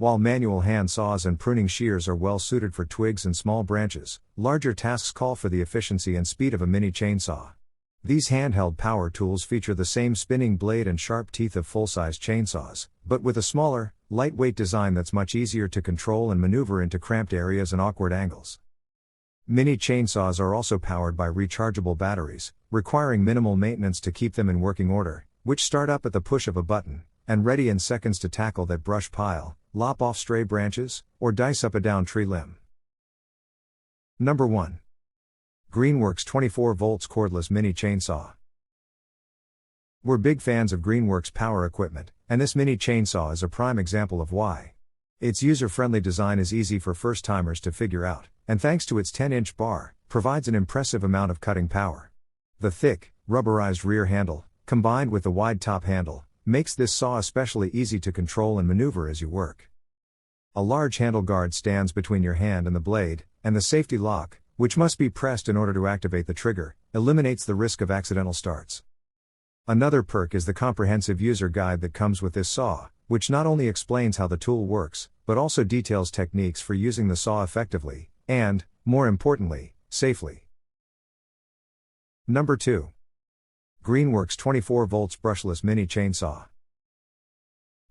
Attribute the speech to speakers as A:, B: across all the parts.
A: While manual hand saws and pruning shears are well suited for twigs and small branches, larger tasks call for the efficiency and speed of a mini chainsaw. These handheld power tools feature the same spinning blade and sharp teeth of full-size chainsaws, but with a smaller, lightweight design that's much easier to control and maneuver into cramped areas and awkward angles. Mini chainsaws are also powered by rechargeable batteries, requiring minimal maintenance to keep them in working order, which start up at the push of a button, and ready in seconds to tackle that brush pile, lop off stray branches, or dice up a down tree limb. Number 1. Greenworks 24 volts cordless mini chainsaw. We're big fans of Greenworks power equipment, and this mini chainsaw is a prime example of why. Its user-friendly design is easy for first-timers to figure out, and thanks to its 10-inch bar, provides an impressive amount of cutting power. The thick, rubberized rear handle, combined with the wide top handle, makes this saw especially easy to control and maneuver as you work. A large handle guard stands between your hand and the blade, and the safety lock, which must be pressed in order to activate the trigger, eliminates the risk of accidental starts. Another perk is the comprehensive user guide that comes with this saw, which not only explains how the tool works, but also details techniques for using the saw effectively, and, more importantly, safely. Number 2. Greenworks 24 volts brushless mini chainsaw.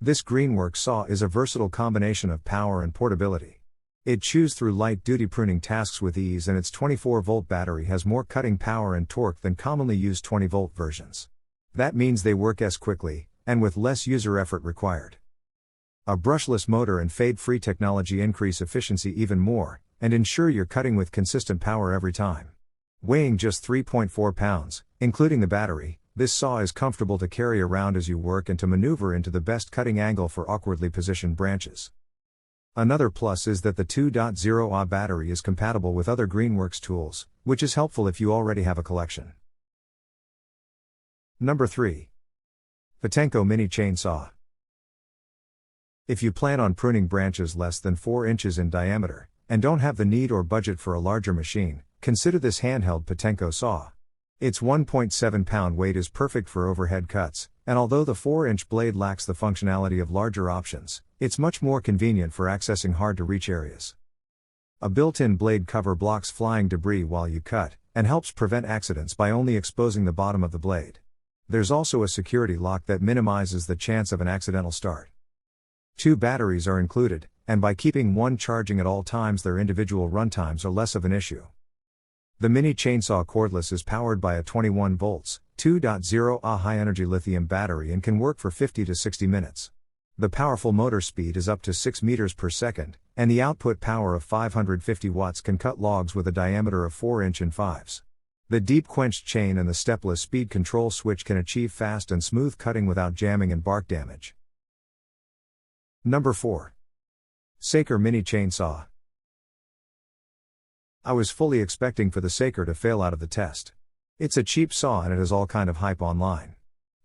A: This Greenworks saw is a versatile combination of power and portability. It chews through light-duty pruning tasks with ease, and its 24-volt battery has more cutting power and torque than commonly used 20-volt versions. That means they work as quickly, and with less user effort required. A brushless motor and fade-free technology increase efficiency even more, and ensure you're cutting with consistent power every time. Weighing just 3.4 pounds, including the battery, this saw is comfortable to carry around as you work and to maneuver into the best cutting angle for awkwardly positioned branches. Another plus is that the 2.0 Ah battery is compatible with other Greenworks tools, which is helpful if you already have a collection. Number 3. PONKO Mini Chainsaw. If you plan on pruning branches less than 4 inches in diameter, and don't have the need or budget for a larger machine, consider this handheld PONKO saw. Its 1.7 pound weight is perfect for overhead cuts, and although the 4-inch blade lacks the functionality of larger options, it's much more convenient for accessing hard-to-reach areas. A built-in blade cover blocks flying debris while you cut, and helps prevent accidents by only exposing the bottom of the blade. There's also a security lock that minimizes the chance of an accidental start. 2 batteries are included, and by keeping one charging at all times, their individual runtimes are less of an issue. The mini chainsaw cordless is powered by a 21 volts, 2.0 Ah high-energy lithium battery and can work for 50 to 60 minutes. The powerful motor speed is up to 6 meters per second, and the output power of 550 watts can cut logs with a diameter of 4-inch and 5s. The deep quenched chain and the stepless speed control switch can achieve fast and smooth cutting without jamming and bark damage. Number 4. Saker Mini Chainsaw. I was fully expecting for the Saker to fail out of the test. It's a cheap saw and it has all kind of hype online.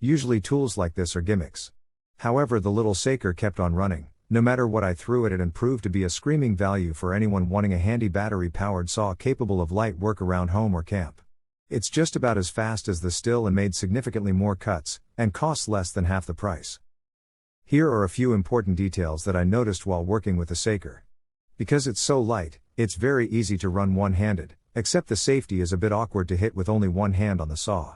A: Usually tools like this are gimmicks. However, the little Saker kept on running, no matter what I threw at it, and proved to be a screaming value for anyone wanting a handy battery-powered saw capable of light work around home or camp. It's just about as fast as the Stihl and made significantly more cuts, and costs less than half the price. Here are a few important details that I noticed while working with the Saker. Because it's so light, it's very easy to run one-handed, except the safety is a bit awkward to hit with only one hand on the saw.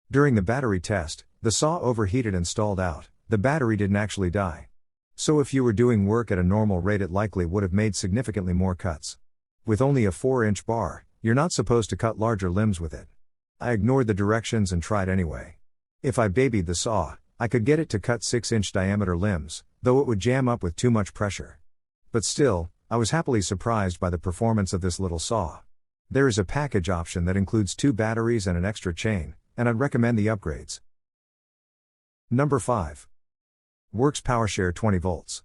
A: During the battery test, the saw overheated and stalled out. The battery didn't actually die. So if you were doing work at a normal rate, it likely would have made significantly more cuts. With only a 4-inch bar, you're not supposed to cut larger limbs with it. I ignored the directions and tried anyway. If I babied the saw, I could get it to cut 6-inch diameter limbs, though it would jam up with too much pressure. But still, I was happily surprised by the performance of this little saw. There is a package option that includes 2 batteries and an extra chain, and I'd recommend the upgrades. Number 5. Works Powershare 20 volts.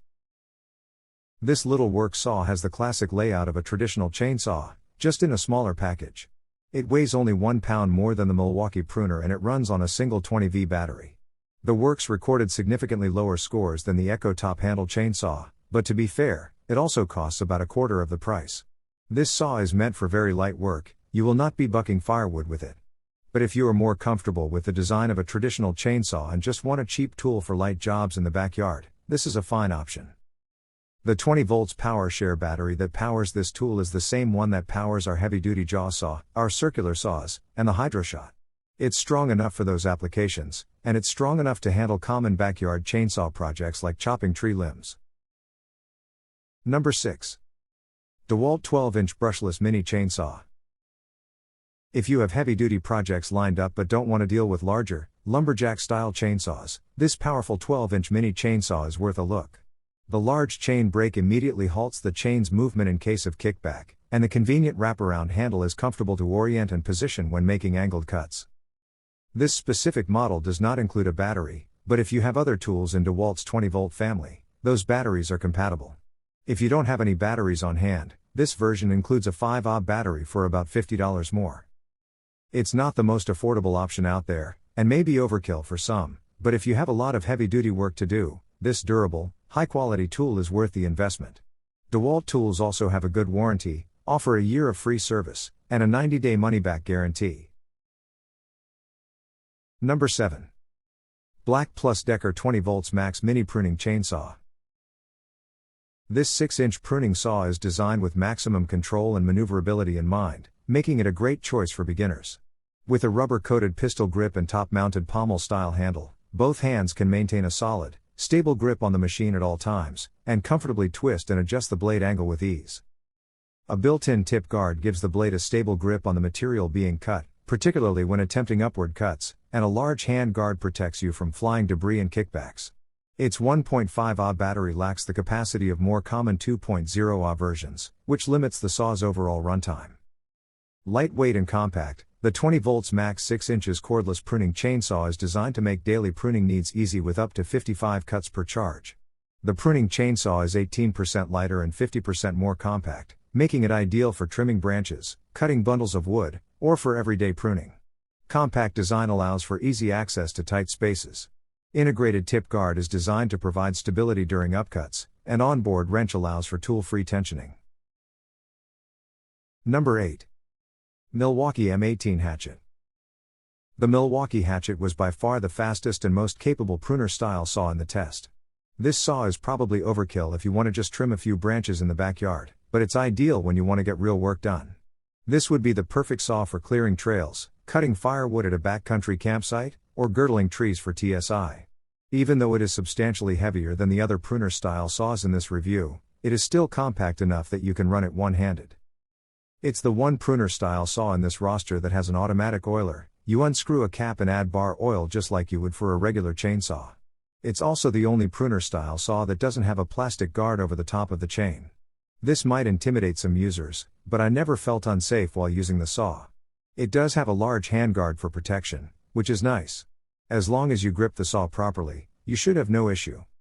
A: This little work saw has the classic layout of a traditional chainsaw, just in a smaller package. It weighs only 1 pound more than the Milwaukee pruner and it runs on a single 20V battery. The Works recorded significantly lower scores than the Echo top handle chainsaw, but to be fair, it also costs about a quarter of the price. This saw is meant for very light work, you will not be bucking firewood with it. But if you are more comfortable with the design of a traditional chainsaw and just want a cheap tool for light jobs in the backyard, this is a fine option. The 20 volts PowerShare battery that powers this tool is the same one that powers our heavy-duty jaw saw, our circular saws, and the HydroShot. It's strong enough for those applications, and it's strong enough to handle common backyard chainsaw projects like chopping tree limbs. Number 6. DeWalt 12-inch brushless mini chainsaw. If you have heavy-duty projects lined up but don't want to deal with larger, lumberjack-style chainsaws, this powerful 12-inch mini chainsaw is worth a look. The large chain brake immediately halts the chain's movement in case of kickback, and the convenient wraparound handle is comfortable to orient and position when making angled cuts. This specific model does not include a battery, but if you have other tools in DeWalt's 20-volt family, those batteries are compatible. If you don't have any batteries on hand, this version includes a 5Ah battery for about $50 more. It's not the most affordable option out there, and may be overkill for some, but if you have a lot of heavy-duty work to do, this durable, high-quality tool is worth the investment. DeWalt tools also have a good warranty, offer a year of free service, and a 90-day money-back guarantee. Number 7. Black+Decker 20 volts max mini pruning chainsaw. This 6-inch pruning saw is designed with maximum control and maneuverability in mind, making it a great choice for beginners. With a rubber-coated pistol grip and top-mounted pommel-style handle, both hands can maintain a solid, stable grip on the machine at all times, and comfortably twist and adjust the blade angle with ease. A built-in tip guard gives the blade a stable grip on the material being cut, particularly when attempting upward cuts, and a large hand guard protects you from flying debris and kickbacks. Its 1.5Ah battery lacks the capacity of more common 2.0Ah versions, which limits the saw's overall runtime. Lightweight and compact, the 20 volts max 6 inches cordless pruning chainsaw is designed to make daily pruning needs easy with up to 55 cuts per charge. The pruning chainsaw is 18% lighter and 50% more compact, making it ideal for trimming branches, cutting bundles of wood, or for everyday pruning. Compact design allows for easy access to tight spaces. Integrated tip guard is designed to provide stability during upcuts, and onboard wrench allows for tool-free tensioning. Number 8. Milwaukee M18 hatchet. The Milwaukee hatchet was by far the fastest and most capable pruner-style saw in the test. This saw is probably overkill if you want to just trim a few branches in the backyard, but it's ideal when you want to get real work done. This would be the perfect saw for clearing trails, cutting firewood at a backcountry campsite, or girdling trees for TSI. Even though it is substantially heavier than the other pruner-style saws in this review, it is still compact enough that you can run it one-handed. It's the one pruner-style saw in this roster that has an automatic oiler. You unscrew a cap and add bar oil just like you would for a regular chainsaw. It's also the only pruner-style saw that doesn't have a plastic guard over the top of the chain. This might intimidate some users, but I never felt unsafe while using the saw. It does have a large handguard for protection, which is nice. As long as you grip the saw properly, you should have no issue.